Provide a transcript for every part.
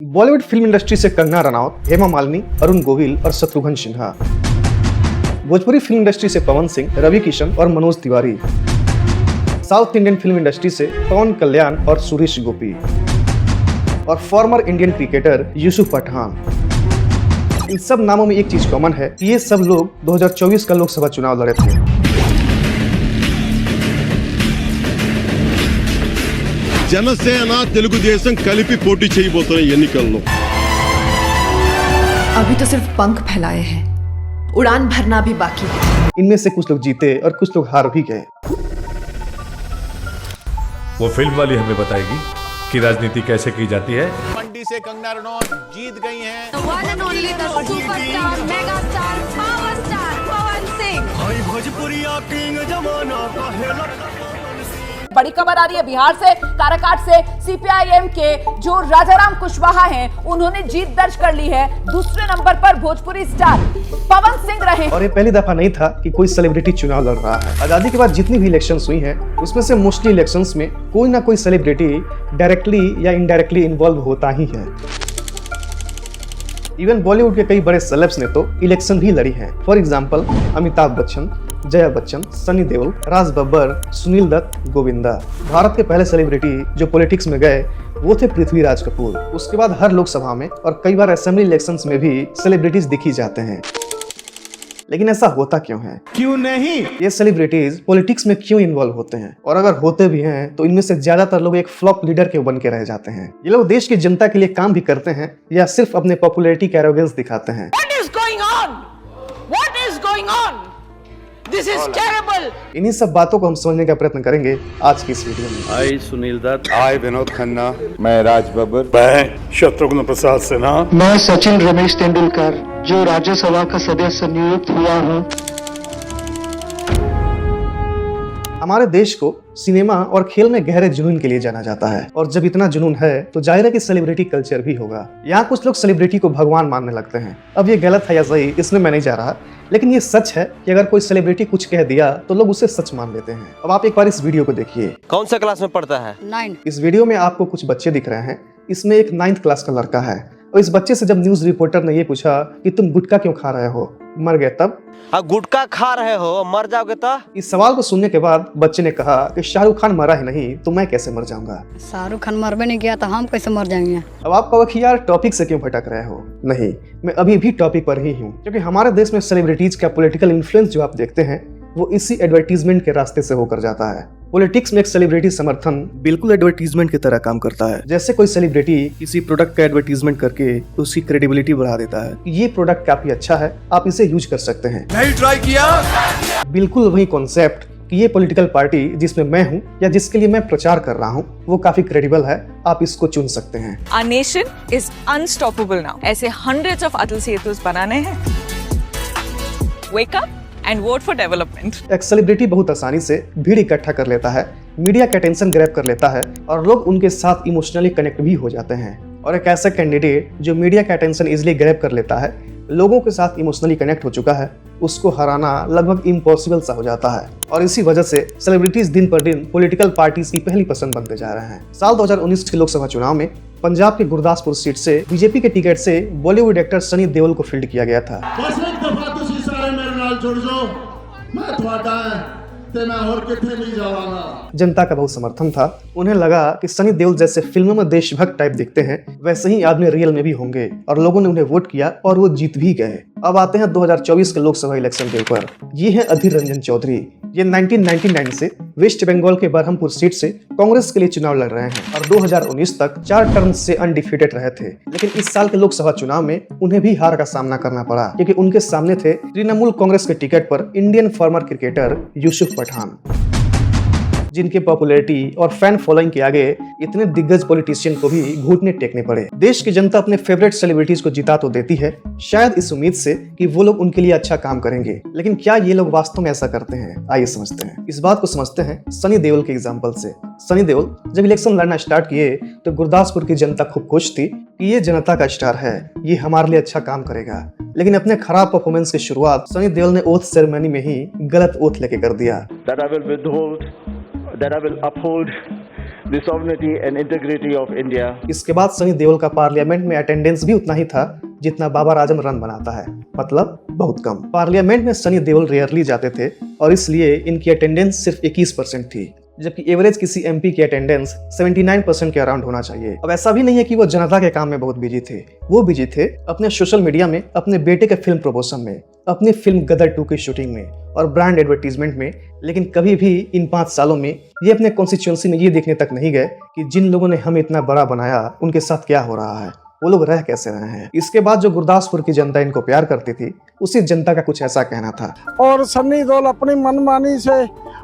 Bollywood film industry से कंगना रनौत, हेमा मालिनी, अरुण गोविल और Shatrughan Sinha. Bhojpuri film industry से पवन सिंह, रवि किशन और Manoj Tiwari. South Indian film industry से पवन कल्याण और सुरेश गोपी। और former Indian cricketer Yusuf Pathan. इन सब नामों में एक चीज कॉमन है कि ये सब लोग 2024 का लोकसभा चुनाव लड़े थे। జనసేన తెలుగుదేశం కలిపి పోటీ చేయబోతున్న ఎన్నికల్లో अभी तो सिर्फ पंख फैलाए हैं, उड़ान भरना भी बाकी है। इनमें से कुछ लोग जीते और कुछ लोग हार भी गए। वो फिल्म वाली हमें बताएगी कि राजनीति कैसे की जाती है। मंडी से कंगना रनौत जीत गई हैं। One and only the superstar mega star power star Pawan Singh. Bhojpuriya king जमाना का बड़ी खबर आ रही है बिहार से, काराकाट से। सीपीआईएम के जो राजाराम कुशवाहा हैं, उन्होंने जीत दर्ज कर ली है। दूसरे नंबर पर भोजपुरी स्टार पवन सिंह रहे। और ये पहली दफा नहीं था कि कोई सेलिब्रिटी चुनाव लड़ रहा है। आजादी के बाद जितनी भी इलेक्शंस हुई हैं, उसमें से मोस्टली इलेक्शंस में कोई ना कोई सेलिब्रिटी डायरेक्टली या इनडायरेक्टली इन्वॉल्व होता ही है। इवन बॉलीवुड के कई बड़े सेलेब्स ने तो इलेक्शन भी लड़ी है। For example Amitabh Bachchan, Jaya Bachchan, Sunny Deol, Raj Babbar, Sunil Dutt, Govinda. भारत के पहले सेलिब्रिटी जो पॉलिटिक्स में गए वो थे पृथ्वीराज कपूर। उसके बाद हर लोकसभा में और कई बार असेंबली इलेक्शंस में भी सेलिब्रिटीज दिखी जाते हैं। लेकिन ऐसा होता क्यों है? क्यों नहीं? ये सेलिब्रिटीज पॉलिटिक्स में क्यों इन्वॉल्व होते हैं? और अगर होते भी हैं तो इनमें से ज्यादातर लोग एक फ्लॉप लीडर के बन के रह जाते हैं। ये लोग देश की जनता के लिए काम भी करते हैं या सिर्फ अपने पॉपुलैरिटी के एरोगेंस दिखाते हैं। What is going on? What is going on? This is terrible. इन्हीं सब बातों को हम समझने का प्रयत्न करेंगे आज की इस वीडियो में। आई सुनील दत्त, आई विनोद खन्ना, मैं राज बब्बर, मैं शत्रुघ्न प्रसाद सिन्हा, मैं सचिन रमेश तेंदुलकर जो राज्यसभा का सदस्य नियुक्त हुआ हूँ। हमारे देश को सिनेमा और खेल में गहरे जुनून के लिए जाना जाता है, और जब इतना जुनून है तो जाहिर है कि सेलिब्रिटी कल्चर भी होगा। यहाँ कुछ लोग सेलिब्रिटी को भगवान मानने लगते हैं। अब ये गलत है या सही, इसमें मैं नहीं जा रहा, लेकिन ये सच है कि अगर कोई सेलिब्रिटी कुछ कह दिया तो लोग उसे सच मान लेते हैं। अब आप एक बार इस वीडियो को देखिए। कौन सा क्लास में पढ़ता है? 9। इस वीडियो में आपको कुछ बच्चे दिख रहे हैं। इसमें एक 9th क्लास का लड़का है, और इस बच्चे से जब न्यूज रिपोर्टर ने ये पूछा कि तुम गुटखा क्यों खा रहे हो, मर गए तब? हाँ, गुटखा खा रहे हो, मर जाओगे तो? इस सवाल को सुनने के बाद बच्चे ने कहा कि शाहरुख खान मरा ही नहीं तो मैं कैसे मर जाऊंगा। शाहरुख खान मरबे नहीं किया तो हम कैसे मर जाएंगे? अब आप कहो कि यार टॉपिक से क्यों भटक रहे हो? नहीं, मैं अभी भी टॉपिक पर ही हूँ, क्योंकि हमारे देश में सेलिब्रिटीज का पॉलिटिकल इन्फ्लुएंस जो आप देखते हैं वो इसी एडवर्टीजमेंट के रास्ते से होकर जाता है। पॉलिटिक्स में एक सेलिब्रिटी समर्थन बिल्कुल एडवर्टीजमेंट की तरह काम करता है। जैसे कोई सेलिब्रिटी किसी प्रोडक्ट का एडवर्टीजमेंट करके उसकी क्रेडिबिलिटी बढ़ा देता है कि ये प्रोडक्ट काफी अच्छा है, आप इसे यूज कर सकते हैं। नहीं ट्राई किया। बिल्कुल वही कॉन्सेप्ट कि ये पॉलिटिकल पार्टी जिसमें मैं हूँ या जिसके लिए मैं प्रचार कर रहा हूँ वो काफी क्रेडिबल है, आप इसको चुन सकते हैं। Our nation is unstoppable now. ऐसे hundreds of अटल सेतुस बनाने हैं। Wake up and vote for development. एक सेलिब्रिटी बहुत आसानी से भीड़ इकट्ठा कर लेता है, मीडिया का अटेंशन ग्रैब कर लेता है, और लोग उनके साथ इमोशनली कनेक्ट भी हो जाते हैं। और एक ऐसा कैंडिडेट जो मीडिया का अटेंशन इजिली ग्रैब कर लेता है, लोगों के साथ इमोशनली कनेक्ट हो चुका है, उसको हराना लगभग इम्पॉसिबल सा हो जाता है। और इसी वजह से सेलिब्रिटीज दिन पर दिन पॉलिटिकल पार्टीज की पहली पसंद बनते जा रहे हैं। साल 2019 के लोकसभा चुनाव में पंजाब के गुरदासपुर सीट से बीजेपी के टिकट से बॉलीवुड एक्टर सनी देओल को फील्ड किया गया था। जनता का बहुत समर्थन था। उन्हें लगा कि सनी देओल जैसे फिल्मों में देशभक्त टाइप दिखते हैं, वैसे ही आदमी रियल में भी होंगे, और लोगों ने उन्हें वोट किया और वो जीत भी गए। अब आते हैं 2024 के लोकसभा इलेक्शन के ऊपर। ये है अधीर रंजन चौधरी। ये 1999 से वेस्ट बंगाल के बरहमपुर सीट से कांग्रेस के लिए चुनाव लड़ रहे हैं, और 2019 तक 4 टर्म से अनडिफीटेड रहे थे। लेकिन इस साल के लोकसभा चुनाव में उन्हें भी हार का सामना करना पड़ा, क्योंकि उनके सामने थे तृणमूल कांग्रेस के टिकट पर Indian former cricketer Yusuf Pathan, जिनके पॉपुलैरिटी और फैन फॉलोइंग के आगे इतने दिग्गज पॉलिटिशियन को भी घुटने टेकने पड़े। देश की जनता अपने फेवरेट सेलिब्रिटीज को जिता तो देती है, शायद इस उम्मीद से कि वो लोग उनके लिए अच्छा काम करेंगे, लेकिन क्या ये लोग वास्तव में ऐसा करते हैं? आइए समझते हैं। इस बात को समझते हैं सनी देओल के एग्जाम्पल से। सनी देओल जब इलेक्शन लड़ना स्टार्ट किए तो गुरदासपुर की जनता खूब खुश थी कि ये जनता का स्टार है, ये हमारे लिए अच्छा काम करेगा। लेकिन अपने खराब परफॉर्मेंस की शुरुआत सनी देओल ने ओथ सेरेमनी में ही गलत ओथ लेके कर दिया। That I will the sovereignty and integrity of India. इसके बाद सनी देओल का पार्लियामेंट में अटेंडेंस भी उतना ही था जितना बाबर आजम रन बनाता है, मतलब बहुत कम। पार्लियामेंट में सनी देओल रेयरली जाते थे और इसलिए इनकी अटेंडेंस सिर्फ 21% थी, जबकि एवरेज किसी एमपी की अटेंडेंस 79% के अराउंड होना चाहिए। अब ऐसा भी नहीं है कि वो जनता के काम में बहुत बिजी थे, वो बिजी थे अपने सोशल मीडिया में, अपने बेटे के फिल्म प्रमोशन में, अपनी फिल्म गदर 2 की शूटिंग में और ब्रांड एडवर्टीजमेंट में। लेकिन कभी भी इन 5 सालों में ये अपने कॉन्स्टिट्यूएंसी में ये देखने तक नहीं गए कि जिन लोगों ने हमें इतना बड़ा बनाया उनके साथ क्या हो रहा है, वो लोग रह कैसे रहे हैं। इसके बाद जो गुरदासपुर की जनता इनको प्यार करती थी, उसी जनता का कुछ ऐसा कहना था। और सनी देओल अपनी मनमानी से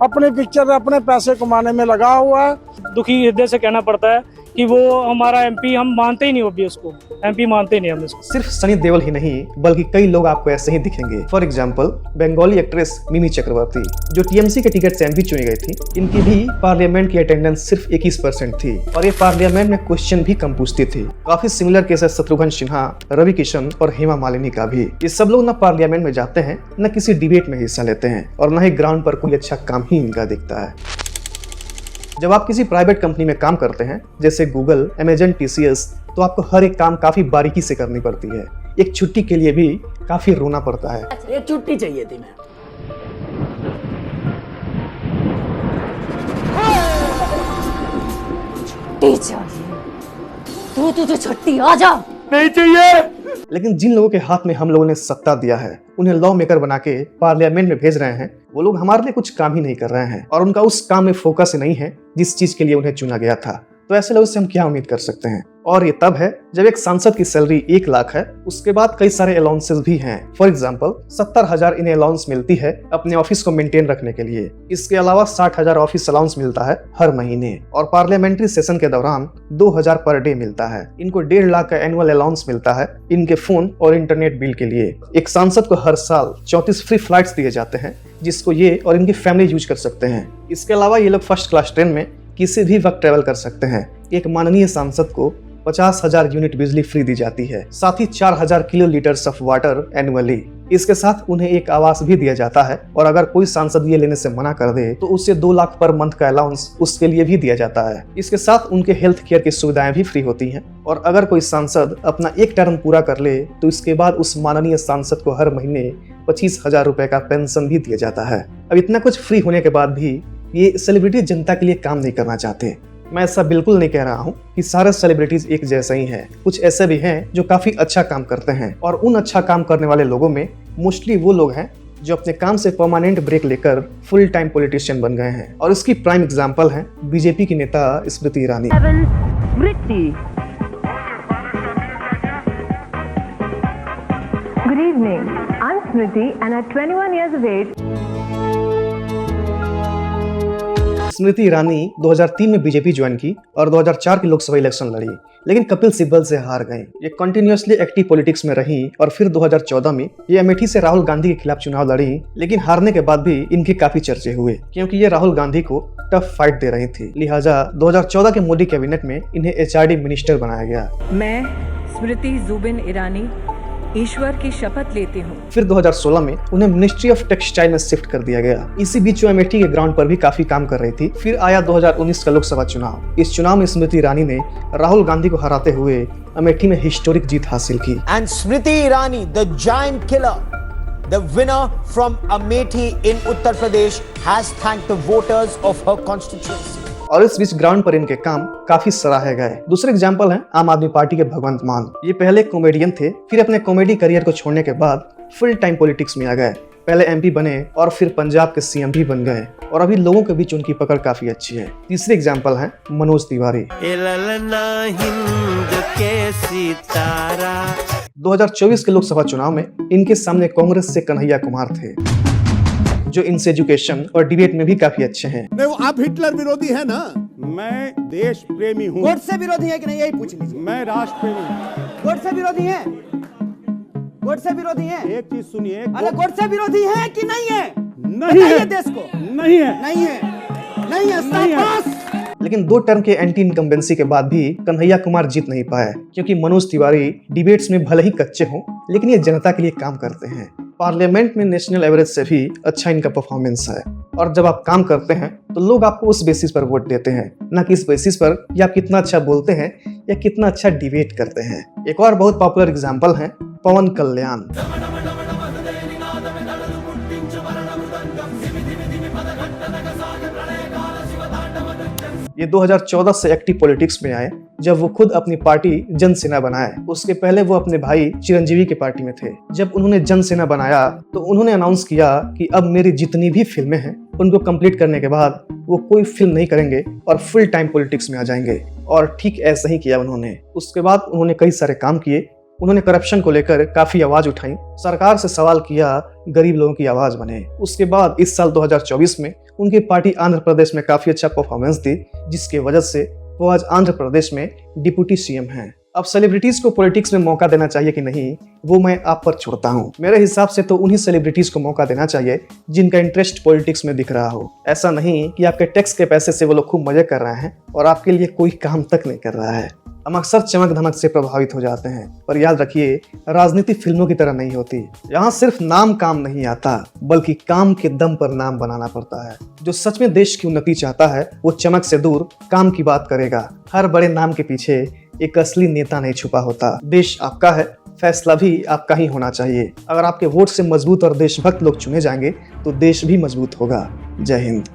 अपने पिक्चर अपने पैसे कमाने में लगा हुआ है। दुखी हृदय से कहना पड़ता है कि वो हमारा एमपी, हम मानते ही नहीं, वो भी उसको एमपी मानते ही नहीं हम इसको। सिर्फ सनी देओल ही नहीं बल्कि कई लोग आपको ऐसे ही दिखेंगे। फॉर एग्जाम्पल बंगाली एक्ट्रेस मिमी चक्रवर्ती, जो टीएमसी के टिकट से एमपी चुनी गई थी, इनकी भी पार्लियामेंट की अटेंडेंस सिर्फ 21% थी और ये पार्लियामेंट में क्वेश्चन भी कम पूछती थी। काफी सिमिलर केसेस शत्रुघ्न सिन्हा, रवि किशन और हेमा मालिनी का भी। ये सब लोग न पार्लियामेंट में जाते हैं, न किसी डिबेट में हिस्सा लेते हैं और न ही ग्राउंड पर कोई अच्छा काम ही इनका दिखता है। जब आप किसी प्राइवेट कंपनी में काम करते हैं जैसे गूगल, अमेजन, टीसीएस, तो आपको हर एक काम काफी बारीकी से करनी पड़ती है। एक छुट्टी के लिए भी काफी रोना पड़ता है। एक छुट्टी चाहिए थी मैं। छुट्टी चाहिए, तुझे छुट्टी आ जा। नहीं चाहिए। लेकिन जिन लोगों के हाथ में हम लोगों ने सत्ता दिया है, उन्हें लॉ मेकर बना के पार्लियामेंट में भेज रहे हैं, वो लोग हमारे लिए कुछ काम ही नहीं कर रहे हैं और उनका उस काम में फोकस ही नहीं है जिस चीज के लिए उन्हें चुना गया था। तो ऐसे लोगों से हम क्या उम्मीद कर सकते हैं? और ये तब है जब एक सांसद की सैलरी 1 लाख है, उसके बाद कई सारे अलाउंसेस भी हैं। फॉर एग्जांपल 70,000 इन्हें अलाउंस मिलती है अपने ऑफिस को मेंटेन रखने के लिए। इसके अलावा 60,000 ऑफिस अलाउंस मिलता है हर महीने और पार्लियामेंट्री सेशन के दौरान 2,000 पर डे मिलता है। इनको 1.5 लाख का एनुअल अलाउंस मिलता है इनके फोन और इंटरनेट बिल के लिए। एक सांसद को हर साल 34 फ्री फ्लाइट्स दिए जाते हैं जिसको ये और इनकी फैमिली यूज कर सकते हैं। इसके अलावा ये लोग फर्स्ट क्लास ट्रेन में किसी भी वक्त ट्रेवल कर सकते हैं। एक माननीय सांसद को 50,000 यूनिट बिजली फ्री दी जाती है, साथ ही 4,000 किलोलीटर्स ऑफ वाटर एनुअली। इसके साथ उन्हें एक आवास भी दिया जाता है और अगर कोई सांसद ये लेने से मना कर दे तो उसे 2 लाख पर मंथ का अलाउंस उसके लिए भी दिया जाता है। इसके साथ उनके हेल्थ केयर की सुविधाएं भी फ्री होती हैं और अगर कोई सांसद अपना एक टर्म पूरा कर ले तो इसके बाद उस माननीय सांसद को हर महीने 25,000 रुपए का पेंशन भी दिया जाता है। अब इतना कुछ फ्री होने के बाद भी ये सेलिब्रिटी जनता के लिए काम नहीं करना चाहते। मैं ऐसा बिल्कुल नहीं कह रहा हूँ कि सारे सेलिब्रिटीज एक जैसे ही हैं। कुछ ऐसे भी हैं जो काफी अच्छा काम करते हैं और उन अच्छा काम करने वाले लोगों में मोस्टली वो लोग हैं जो अपने काम से परमानेंट ब्रेक लेकर फुल टाइम पॉलिटिशियन बन गए हैं और इसकी प्राइम एग्जांपल है बीजेपी की नेता Smriti Irani. Good evening. I'm Smriti and at 21 years of age. Smriti Irani 2003 में बीजेपी ज्वाइन की और 2004 की लोकसभा इलेक्शन लड़ी, लेकिन कपिल सिब्बल से हार गई। ये कंटिन्यूअसली एक्टिव पॉलिटिक्स में रही और फिर 2014 में ये अमेठी से राहुल गांधी के खिलाफ चुनाव लड़ी, लेकिन हारने के बाद भी इनके काफी चर्चे हुए क्योंकि ये राहुल गांधी को टफ फाइट दे रही थी। लिहाजा 2014 के मोदी कैबिनेट में इन्हें एचआरडी मिनिस्टर बनाया गया। मैं स्मृति जुबिन ईरानी ईश्वर की शपथ लेती हूँ। फिर 2016 में उन्हें मिनिस्ट्री ऑफ टेक्सटाइल में शिफ्ट कर दिया गया। इसी बीच वो अमेठी के ग्राउंड पर भी काफी काम कर रही थी। फिर आया 2019 का लोकसभा चुनाव। इस चुनाव में स्मृति ईरानी ने राहुल गांधी को हराते हुए अमेठी में हिस्टोरिक जीत हासिल की। And Smriti Irani the giant killer, the winner from Amethi in Uttar Pradesh has thanked the voters of her constituency. और इस बीच ग्राउंड पर इनके काम काफी सराहे गए। दूसरे एग्जाम्पल हैं आम आदमी पार्टी के भगवंत मान। ये पहले कॉमेडियन थे, फिर अपने कॉमेडी करियर को छोड़ने के बाद फुल टाइम पॉलिटिक्स में आ गए। पहले एमपी बने और फिर पंजाब के सीएम भी बन गए और अभी लोगों के बीच उनकी पकड़ काफी अच्छी है। तीसरे एग्जाम्पल हैं मनोज तिवारी। 2024 के लोकसभा चुनाव में इनके सामने कांग्रेस से कन्हैया कुमार थे जो इनसे एजुकेशन और डिबेट में भी काफी अच्छे हैं। नहीं, वो आप हिटलर विरोधी है ना? मैं देश प्रेमी हूँ। गोडसे विरोधी है कि नहीं, यही पूछ लीजिए। मैं राष्ट्र प्रेमी हूँ। गोडसे विरोधी है? गोडसे विरोधी है? एक चीज सुनिए, अरे गोडसे विरोधी है कि नहीं है? नहीं है देश को नहीं है, नहीं है, नहीं है। लेकिन 2 टर्म के एंटी इनकम्बेंसी के बाद भी कन्हैया कुमार जीत नहीं पाए, क्योंकि मनोज तिवारी डिबेट्स में भले ही कच्चे हों, लेकिन ये जनता के लिए काम करते हैं। पार्लियामेंट में नेशनल एवरेज से भी अच्छा इनका परफॉर्मेंस है, और जब आप काम करते हैं तो लोग आपको उस बेसिस पर वोट देते हैं, न कि इस बेसिस पर कि आप कितना अच्छा बोलते हैं या कितना अच्छा डिबेट करते हैं। एक और बहुत पॉपुलर एग्जाम्पल है पवन कल्याण। ये 2014 से एक्टिव पॉलिटिक्स में आए, जब वो खुद अपनी पार्टी जन सेना बनाए। उसके पहले वो अपने भाई चिरंजीवी की पार्टी में थे। जब उन्होंने जन सेना बनाया तो उन्होंने अनाउंस किया कि अब मेरी जितनी भी फिल्में हैं उनको कंप्लीट करने के बाद वो कोई फिल्म नहीं करेंगे और फुल टाइम पॉलिटिक्स में आ जाएंगे। और ठीक ऐसा ही किया उन्होंने। उसके बाद उन्होंने कई सारे काम किए। उन्होंने करप्शन को लेकर काफी आवाज उठाई, सरकार से सवाल किया, गरीब लोगों की आवाज बने। उसके बाद इस साल 2024 में उनकी पार्टी आंध्र प्रदेश में काफी अच्छा परफॉर्मेंस दी, जिसकी वजह से वो आज आंध्र प्रदेश में डिप्टी सीएम हैं। अब सेलिब्रिटीज को पॉलिटिक्स में मौका देना चाहिए कि नहीं, वो मैं आप पर छोड़ता हूँ। मेरे हिसाब से तो उन्हीं सेलिब्रिटीज को मौका देना चाहिए जिनका इंटरेस्ट पॉलिटिक्स में दिख रहा हो। ऐसा नहीं कि आपके टैक्स के पैसे से वो लोग खूब मजे कर रहे हैं और आपके लिए कोई काम तक नहीं कर रहा है। हम अक्सर चमक धमक से प्रभावित हो जाते हैं, पर याद रखिए, राजनीति फिल्मों की तरह नहीं होती। यहाँ सिर्फ नाम काम नहीं आता, बल्कि काम के दम पर नाम बनाना पड़ता है। जो सच में देश की उन्नति चाहता है वो चमक से दूर काम की बात करेगा। हर बड़े नाम के पीछे एक असली नेता नहीं छुपा होता। देश आपका है, फैसला भी आपका ही होना चाहिए। अगर आपके वोट से मजबूत और देशभक्त लोग चुने जाएंगे तो देश भी मजबूत होगा। जय हिंद।